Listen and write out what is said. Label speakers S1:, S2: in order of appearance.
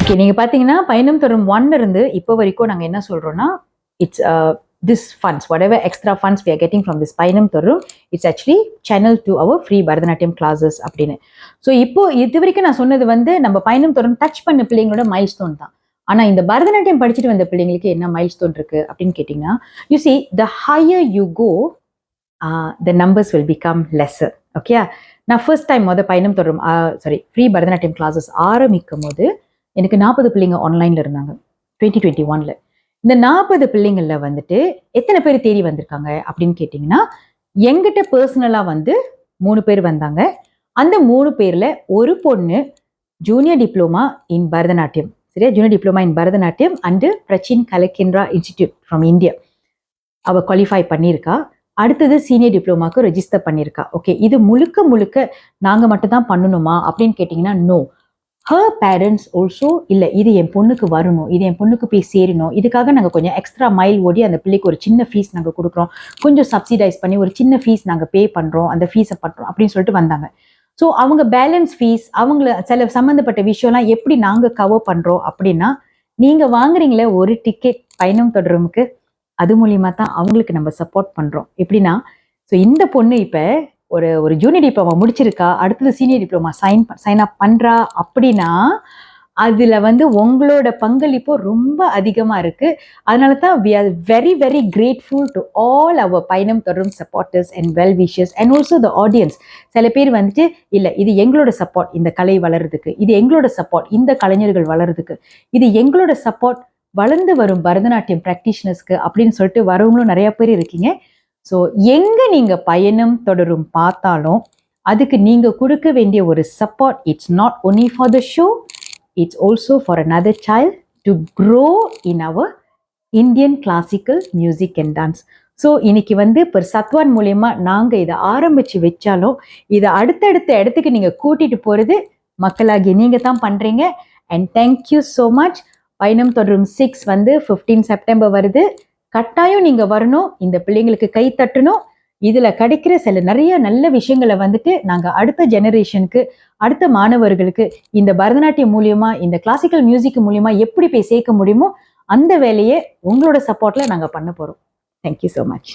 S1: Okay, நீங்க பாத்தீங்கன்னா பயணம் தரும் 1 இருந்து இப்போ வரைக்கும் நாங்க என்ன சொல்றோம்னா, it's this funds, whatever extra funds we are getting from this பயணம் தரும், it's actually channeled to our free Bharatanatyam classes அப்படின்னு. ஸோ இப்போ இது வரைக்கும் நான் சொன்னது வந்து நம்ம பயணம் தரும் டச் பண்ண பிள்ளைங்களோட மைல்ஸ்டோன் தான். ஆனா இந்த பரதநாட்டியம் படிச்சுட்டு வந்த பிள்ளைங்களுக்கு என்ன மைல்ஸ்டோன் இருக்கு அப்படின்னு கேட்டீங்கன்னா, you see the higher you go, the numbers will become lesser. Okay, நான் ஃபர்ஸ்ட் டைம் பயணம் தரும் ஃப்ரீ பரதநாட்டியம் கிளாஸஸ் ஆரம்பிக்கும் போது எனக்கு 40 பிள்ளைங்க ஆன்லைன்ல இருந்தாங்க 2021ல. இந்த 40 பிள்ளைங்கள்ல வந்துட்டு எத்தனை பேர் தேடி வந்திருக்காங்க அப்படின்னு கேட்டிங்கன்னா, எங்கிட்ட பர்சனலா வந்து 3 பேர் வந்தாங்க. அந்த 3 பேர்ல ஒரு பொண்ணு ஜூனியர் டிப்ளமா இன் பரதநாட்டியம், சரியா, junior diploma in Bharatanatyam and Prachin Kala Kendra institute from India, அவ குவாலிஃபை பண்ணியிருக்கா. அடுத்தது சீனியர் டிப்ளமாக்கு ரெஜிஸ்டர் பண்ணியிருக்கா. ஓகே, இது முழுக்க முழுக்க நாங்கள் மட்டும் தான் பண்ணணுமா அப்படின்னு கேட்டிங்கன்னா, நோ. ஹர் பேரண்ட்ஸ் ஆல்சோ இல்லை, இது என் பொண்ணுக்கு வரணும், இது என் பொண்ணுக்கு போய் சேரணும், இதுக்காக நாங்கள் கொஞ்சம் எக்ஸ்ட்ரா மைல் ஓடி அந்த பிள்ளைக்கு ஒரு சின்ன ஃபீஸ் நாங்கள் கொடுக்குறோம், கொஞ்சம் சப்சிடைஸ் பண்ணி ஒரு சின்ன ஃபீஸ் நாங்கள் பே பண்ணுறோம், அந்த ஃபீஸை பண்ணுறோம் அப்படின்னு சொல்லிட்டு வந்தாங்க. ஸோ அவங்க பேலன்ஸ் ஃபீஸ், அவங்கள சில சம்மந்தப்பட்ட விஷயம்லாம் எப்படி நாங்கள் கவர் பண்ணுறோம் அப்படின்னா, நீங்கள் வாங்குறீங்களே ஒரு டிக்கெட் பயணம் தொடருமுக்கு, அது மூலியமாக தான் அவங்களுக்கு நம்ம சப்போர்ட் பண்ணுறோம். எப்படின்னா, ஸோ இந்த பொண்ணு இப்போ ஒரு ஜூனியர் டிப்ளமா முடிச்சிருக்கா, அடுத்தது சீனியர் டிப்ளமா சைன் அப் பண்ணுறா அப்படின்னா, அதில் வந்து உங்களோட பங்களிப்பு ரொம்ப அதிகமாக இருக்குது. அதனால தான் we are very very grateful to all our பயணம் தொடரும் supporters and well wishers and also the audience. சில பேர் வந்துட்டு இல்லை, இது எங்களோட சப்போர்ட் இந்த கலை வளர்றதுக்கு, இது எங்களோட சப்போர்ட் இந்த கலைஞர்கள் வளர்றதுக்கு, இது எங்களோட சப்போர்ட் வளர்ந்து வரும் பரதநாட்டியம் ப்ராக்டிஷனர்ஸ்க்கு அப்படின்னு சொல்லிட்டு வரவங்களும் நிறைய பேர் இருக்கீங்க. ஸோ எங்கே நீங்கள் பயணம் தொடரும் பார்த்தாலும் அதுக்கு நீங்கள் கொடுக்க வேண்டிய ஒரு support, it's not only for the show, it's also for another child to grow in our Indian classical music and dance. So இன்னைக்கு வந்து இப்போ சத்வான் மூலயமா நாங்கள் இதை ஆரம்பித்து வச்சாலும் இதை அடுத்தடுத்த இடத்துக்கு நீங்கள் கூட்டிகிட்டு போகிறது மக்களாகிய நீங்கள் தான் பண்ணுறீங்க. And thank you so much. பயணம் தொடரும் 6 வந்து 15 செப்டம்பர் வருது. கட்டாயம் நீங்கள் வரணும், இந்த பிள்ளைங்களுக்கு கை தட்டணும். இதில் கிடைக்கிற நிறைய நல்ல விஷயங்களை வந்துட்டு நாங்கள் அடுத்த ஜெனரேஷனுக்கு, அடுத்த மாணவர்களுக்கு இந்த பரதநாட்டியம் மூலியமா, இந்த கிளாசிக்கல் மியூசிக் மூலியமா எப்படி போய் சேர்க்க முடியுமோ அந்த வேலையை உங்களோட சப்போர்ட்ல நாங்கள் பண்ண போகிறோம். Thank you so much.